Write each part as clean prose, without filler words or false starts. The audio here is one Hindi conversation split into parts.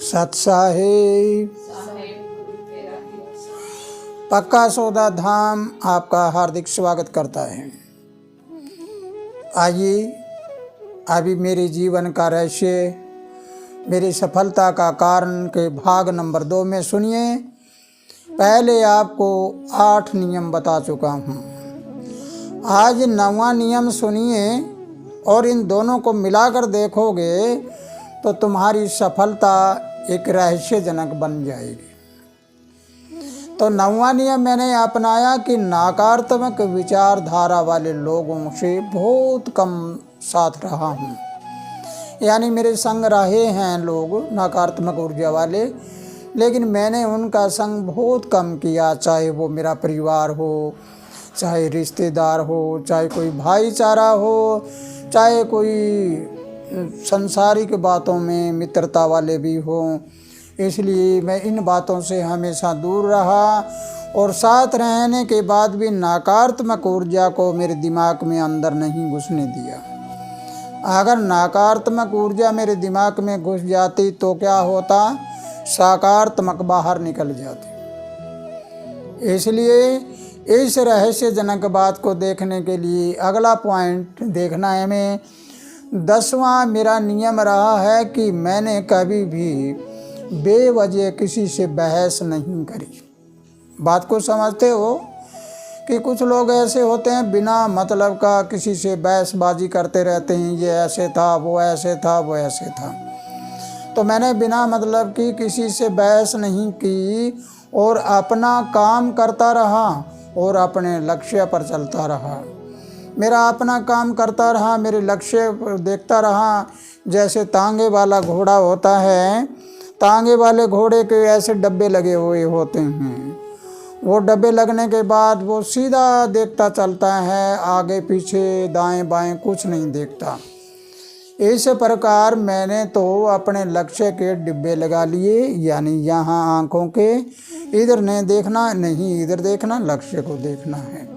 सत साहिब पक्का सौदा धाम आपका हार्दिक स्वागत करता है। आइए अभी मेरे जीवन का रहस्य, मेरी सफलता का कारण के भाग नंबर 2 में सुनिए। पहले आपको 8 नियम बता चुका हूँ, आज 9वां नियम सुनिए और इन दोनों को मिलाकर देखोगे तो तुम्हारी सफलता एक रहस्यजनक बन जाएगी। तो 9वां नियम मैंने अपनाया कि नकारात्मक विचारधारा वाले लोगों से बहुत कम साथ रहा हूँ। यानी मेरे संग रहे हैं लोग नकारात्मक ऊर्जा वाले, लेकिन मैंने उनका संग बहुत कम किया। चाहे वो मेरा परिवार हो, चाहे रिश्तेदार हो, चाहे कोई भाईचारा हो, चाहे कोई संसारिक बातों में मित्रता वाले भी हों। इसलिए मैं इन बातों से हमेशा दूर रहा और साथ रहने के बाद भी नकारात्मक ऊर्जा को मेरे दिमाग में अंदर नहीं घुसने दिया। अगर नकारात्मक ऊर्जा मेरे दिमाग में घुस जाती तो क्या होता, सकारात्मक बाहर निकल जाती। इसलिए इस रहस्यजनक बात को देखने के लिए अगला पॉइंट देखना है। हमें 10वां मेरा नियम रहा है कि मैंने कभी भी बेवजह किसी से बहस नहीं करी। बात को समझते हो कि कुछ लोग ऐसे होते हैं बिना मतलब का किसी से बहसबाजी करते रहते हैं, ये ऐसे था, वो ऐसे था, वो ऐसे था। तो मैंने बिना मतलब की किसी से बहस नहीं की और अपना काम करता रहा और अपने लक्ष्य पर चलता रहा। मेरा अपना काम करता रहा, मेरे लक्ष्य देखता रहा। जैसे तांगे वाला घोड़ा होता है, तांगे वाले घोड़े के ऐसे डब्बे लगे हुए होते हैं। वो डब्बे लगने के बाद वो सीधा देखता चलता है, आगे पीछे दाएं बाएं कुछ नहीं देखता। इस प्रकार मैंने तो अपने लक्ष्य के डिब्बे लगा लिए, यानी यहाँ आँखों के इधर नहीं देखना, नहीं इधर देखना, लक्ष्य को देखना है।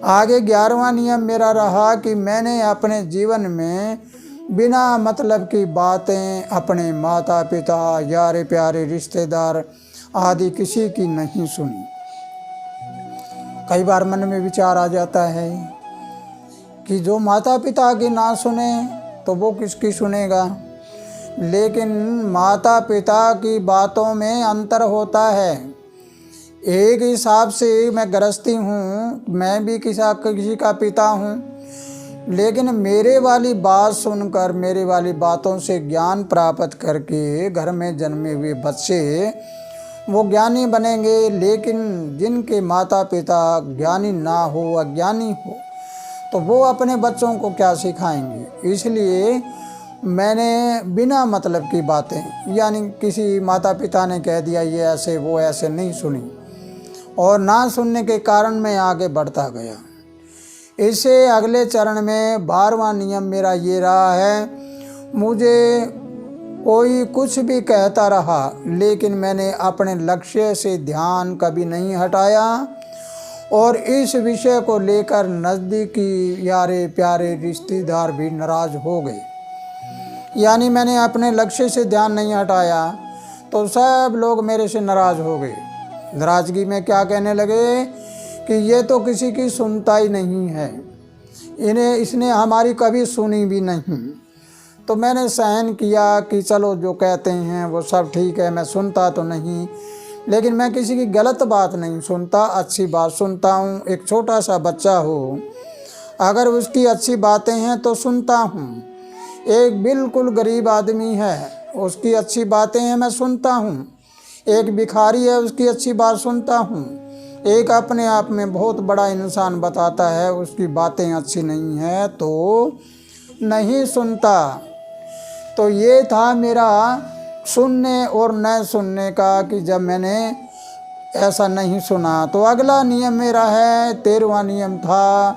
आगे 11वां नियम मेरा रहा कि मैंने अपने जीवन में बिना मतलब की बातें अपने माता पिता, यारे प्यारे रिश्तेदार आदि किसी की नहीं सुनी। कई बार मन में विचार आ जाता है कि जो माता पिता की ना सुने तो वो किसकी सुनेगा। लेकिन माता पिता की बातों में अंतर होता है। एक हिसाब से मैं गृहस्थी हूँ, मैं भी किसी का पिता हूँ, लेकिन मेरे वाली बात सुनकर, मेरे वाली बातों से ज्ञान प्राप्त करके घर में जन्मे हुए बच्चे वो ज्ञानी बनेंगे। लेकिन जिनके माता पिता ज्ञानी ना हो, अज्ञानी हो, तो वो अपने बच्चों को क्या सिखाएंगे। इसलिए मैंने बिना मतलब की बातें, यानी किसी माता पिता ने कह दिया ये ऐसे वो ऐसे, नहीं सुनी और ना सुनने के कारण मैं आगे बढ़ता गया। इससे अगले चरण में 12वां नियम मेरा ये रहा है, मुझे कोई कुछ भी कहता रहा लेकिन मैंने अपने लक्ष्य से ध्यान कभी नहीं हटाया और इस विषय को लेकर नज़दीकी यारे प्यारे रिश्तेदार भी नाराज़ हो गए। यानी मैंने अपने लक्ष्य से ध्यान नहीं हटाया तो सब लोग मेरे से नाराज़ हो गए। नाराज़गी में क्या कहने लगे कि ये तो किसी की सुनता ही नहीं है, इसने हमारी कभी सुनी भी नहीं। तो मैंने सहन किया कि चलो जो कहते हैं वो सब ठीक है, मैं सुनता तो नहीं, लेकिन मैं किसी की गलत बात नहीं सुनता, अच्छी बात सुनता हूँ। एक छोटा सा बच्चा हो, अगर उसकी अच्छी बातें हैं तो सुनता हूँ। एक बिल्कुल गरीब आदमी है, उसकी अच्छी बातें हैं, मैं सुनता हूँ। एक भिखारी है, उसकी अच्छी बात सुनता हूँ। एक अपने आप में बहुत बड़ा इंसान बताता है, उसकी बातें अच्छी नहीं है तो नहीं सुनता। तो ये था मेरा सुनने और न सुनने का, कि जब मैंने ऐसा नहीं सुना। तो अगला नियम मेरा है, 13वां नियम था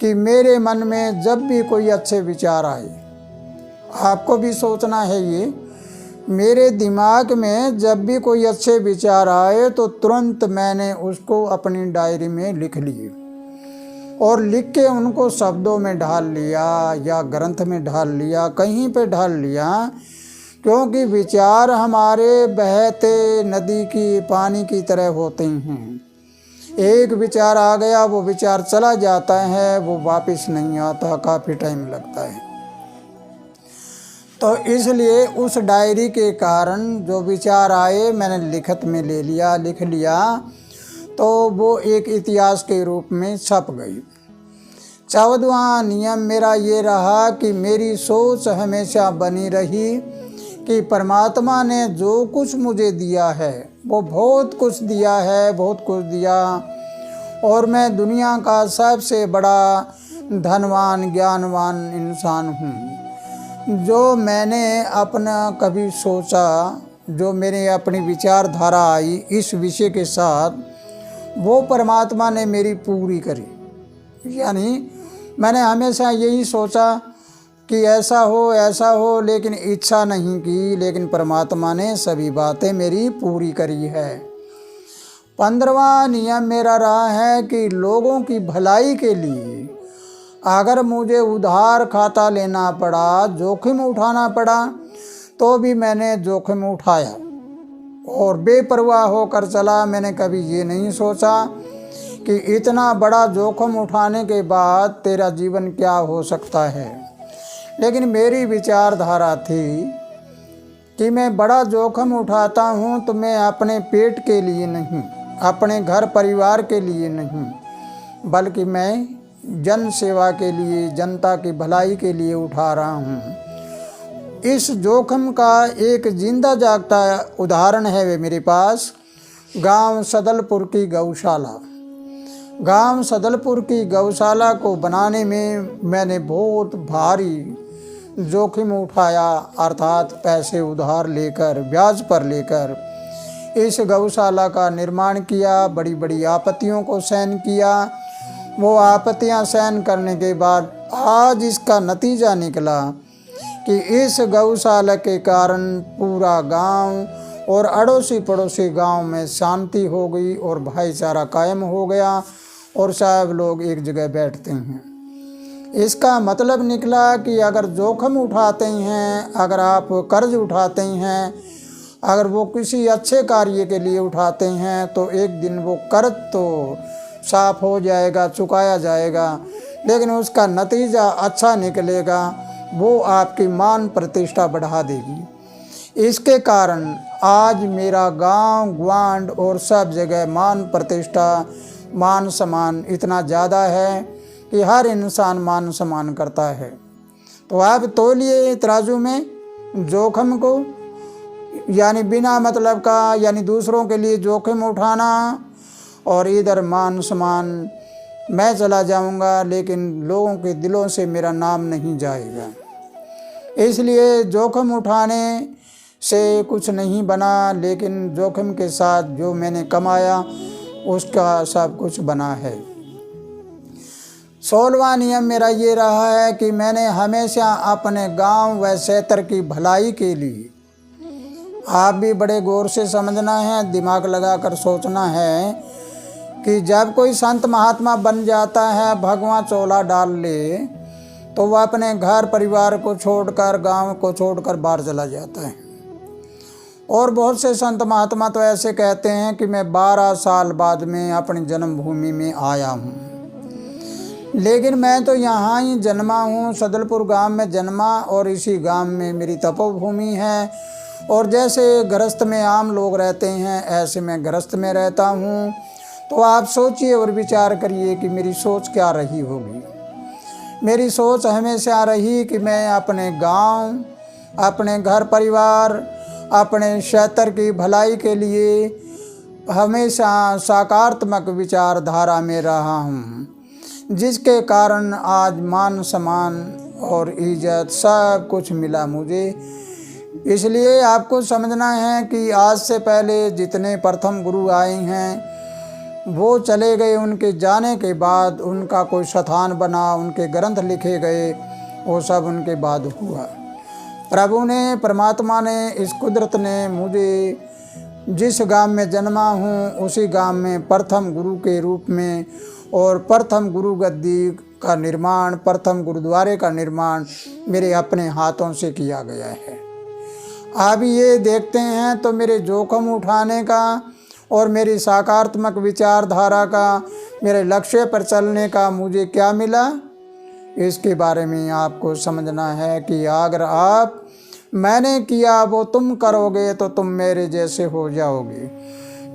कि मेरे मन में जब भी कोई अच्छे विचार आए, आपको भी सोचना है ये, मेरे दिमाग में जब भी कोई अच्छे विचार आए तो तुरंत मैंने उसको अपनी डायरी में लिख लिए और लिख के उनको शब्दों में ढाल लिया या ग्रंथ में ढाल लिया, कहीं पे ढाल लिया क्योंकि विचार हमारे बहते नदी की पानी की तरह होते हैं। एक विचार आ गया, वो विचार चला जाता है, वो वापस नहीं आता, काफ़ी टाइम लगता है। तो इसलिए उस डायरी के कारण जो विचार आए मैंने लिखत में लिख लिया, तो वो एक इतिहास के रूप में छप गई। 14वां नियम मेरा ये रहा कि मेरी सोच हमेशा बनी रही कि परमात्मा ने जो कुछ मुझे दिया है वो बहुत कुछ दिया है, बहुत कुछ दिया, और मैं दुनिया का सबसे बड़ा धनवान ज्ञानवान इंसान हूँ। जो मैंने अपना कभी सोचा, जो मेरे अपनी विचारधारा आई इस विषय के साथ, वो परमात्मा ने मेरी पूरी करी। यानी मैंने हमेशा यही सोचा कि ऐसा हो, लेकिन इच्छा नहीं की, लेकिन परमात्मा ने सभी बातें मेरी पूरी करी है। 15वां नियम मेरा रहा है कि लोगों की भलाई के लिए अगर मुझे उधार खाता लेना पड़ा, जोखिम उठाना पड़ा, तो भी मैंने जोखिम उठाया और बेपरवाह होकर चला। मैंने कभी ये नहीं सोचा कि इतना बड़ा जोखिम उठाने के बाद तेरा जीवन क्या हो सकता है। लेकिन मेरी विचारधारा थी कि मैं बड़ा जोखिम उठाता हूँ तो मैं अपने पेट के लिए नहीं, अपने घर परिवार के लिए नहीं, बल्कि मैं जन सेवा के लिए, जनता की भलाई के लिए उठा रहा हूँ। इस जोखिम का एक जिंदा जागता उदाहरण है वे मेरे पास, गांव सदलपुर की गौशाला। गांव सदलपुर की गौशाला को बनाने में मैंने बहुत भारी जोखिम उठाया, अर्थात पैसे उधार लेकर, ब्याज पर लेकर इस गौशाला का निर्माण किया। बड़ी बड़ी आपत्तियों को सहन किया। वो आपत्तियां सहन करने के बाद आज इसका नतीजा निकला कि इस गौशाला के कारण पूरा गांव और अड़ोसी पड़ोसी गांव में शांति हो गई और भाईचारा कायम हो गया और सब लोग एक जगह बैठते हैं। इसका मतलब निकला कि अगर जोखिम उठाते हैं, अगर आप कर्ज उठाते हैं, अगर वो किसी अच्छे कार्य के लिए उठाते हैं, तो एक दिन वो कर्ज तो साफ हो जाएगा, चुकाया जाएगा, लेकिन उसका नतीजा अच्छा निकलेगा, वो आपकी मान प्रतिष्ठा बढ़ा देगी। इसके कारण आज मेरा गांव ग्वांड और सब जगह मान प्रतिष्ठा, मान सम्मान इतना ज़्यादा है कि हर इंसान मान सम्मान करता है। तो आप तौलिए तराजू में जोखिम को, यानी बिना मतलब का, यानी दूसरों के लिए जोखिम उठाना, और इधर मान सम्मान, मैं चला जाऊंगा लेकिन लोगों के दिलों से मेरा नाम नहीं जाएगा। इसलिए जोखिम उठाने से कुछ नहीं बना, लेकिन जोखिम के साथ जो मैंने कमाया उसका सब कुछ बना है। 16वां नियम मेरा ये रहा है कि मैंने हमेशा अपने गांव व क्षेत्र की भलाई के लिए, आप भी बड़े गौर से समझना है, दिमाग लगाकर सोचना है कि जब कोई संत महात्मा बन जाता है, भगवान चोला डाल ले, तो वह अपने घर परिवार को छोड़कर, गांव को छोड़कर बाहर चला जाता है। और बहुत से संत महात्मा तो ऐसे कहते हैं कि मैं 12 साल बाद में अपनी जन्मभूमि में आया हूँ, लेकिन मैं तो यहाँ ही जन्मा हूँ, सदलपुर गांव में जन्मा और इसी गांव में मेरी तपोभूमि है। और जैसे गृहस्थ में आम लोग रहते हैं, ऐसे मैं गृहस्थ में रहता हूँ। तो आप सोचिए और विचार करिए कि मेरी सोच क्या रही होगी। मेरी सोच हमेशा रही कि मैं अपने गांव, अपने घर परिवार, अपने क्षेत्र की भलाई के लिए हमेशा सकारात्मक विचारधारा में रहा हूँ, जिसके कारण आज मान सम्मान और इज्जत सब कुछ मिला मुझे। इसलिए आपको समझना है कि आज से पहले जितने प्रथम गुरु आए हैं वो चले गए, उनके जाने के बाद उनका कोई स्थान बना, उनके ग्रंथ लिखे गए, वो सब उनके बाद हुआ। प्रभु ने, परमात्मा ने, इस कुदरत ने मुझे जिस गांव में जन्मा हूँ उसी गांव में प्रथम गुरु के रूप में और प्रथम गुरु गद्दी का निर्माण, प्रथम गुरुद्वारे का निर्माण मेरे अपने हाथों से किया गया है। आप ये देखते हैं तो मेरे जोखिम उठाने का और मेरी सकारात्मक विचारधारा का, मेरे लक्ष्य पर चलने का मुझे क्या मिला, इसके बारे में आपको समझना है कि अगर आप मैंने किया वो तुम करोगे तो तुम मेरे जैसे हो जाओगे।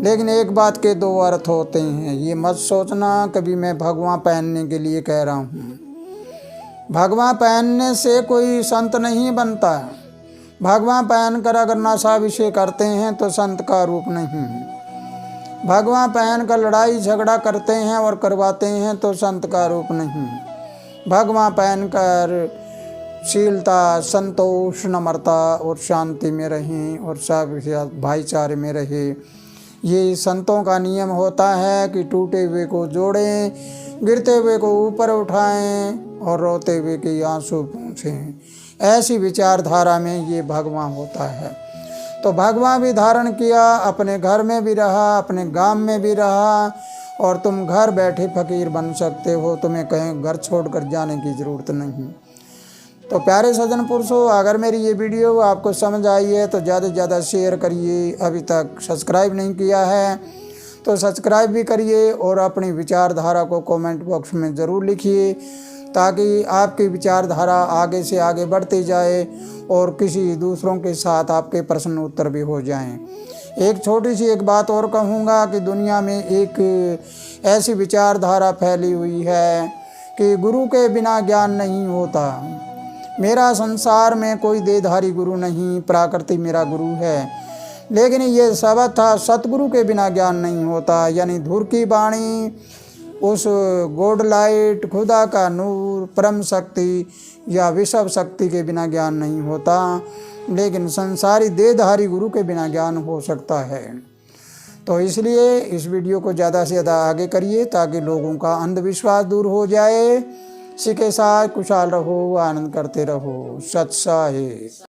लेकिन एक बात के दो अर्थ होते हैं, ये मत सोचना कभी मैं भगवा पहनने के लिए कह रहा हूँ। भगवा पहनने से कोई संत नहीं बनता। भगवा पहनकर अगर नशाभिषेक करते हैं तो संत का रूप नहीं। भगवा पहनकर लड़ाई झगड़ा करते हैं और करवाते हैं तो संत का रूप नहीं। भगवा पहनकर शीलता, संतोष, नम्रता और शांति में रहें और सब भाईचारे में रहे। ये संतों का नियम होता है कि टूटे हुए को जोड़ें, गिरते हुए को ऊपर उठाएं और रोते हुए के आंसू पोंछें। ऐसी विचारधारा में ये भगवा होता है। तो भगवा भी धारण किया, अपने घर में भी रहा, अपने गांव में भी रहा और तुम घर बैठे फकीर बन सकते हो। तुम्हें कहीं घर छोड़कर जाने की ज़रूरत नहीं। तो प्यारे सज्जन पुरुषों, अगर मेरी ये वीडियो आपको समझ आई है तो ज़्यादा से ज़्यादा शेयर करिए। अभी तक सब्सक्राइब नहीं किया है तो सब्सक्राइब भी करिए और अपनी विचारधारा को कमेंट बॉक्स में ज़रूर लिखिए, ताकि आपकी विचारधारा आगे से आगे बढ़ती जाए और किसी दूसरों के साथ आपके प्रश्न उत्तर भी हो जाएं। एक छोटी सी एक बात और कहूँगा कि दुनिया में एक ऐसी विचारधारा फैली हुई है कि गुरु के बिना ज्ञान नहीं होता। मेरा संसार में कोई देहधारी गुरु नहीं, प्रकृति मेरा गुरु है। लेकिन ये शब्द था, सतगुरु के बिना ज्ञान नहीं होता। यानी धुर की वाणी, उस गॉड लाइट, खुदा का नूर, परम शक्ति या विश्व शक्ति के बिना ज्ञान नहीं होता। लेकिन संसारी देहधारी गुरु के बिना ज्ञान हो सकता है। तो इसलिए इस वीडियो को ज़्यादा से ज़्यादा आगे करिए ताकि लोगों का अंधविश्वास दूर हो जाए। इसी के साथ खुशहाल रहो, आनंद करते रहो। सत साहिब।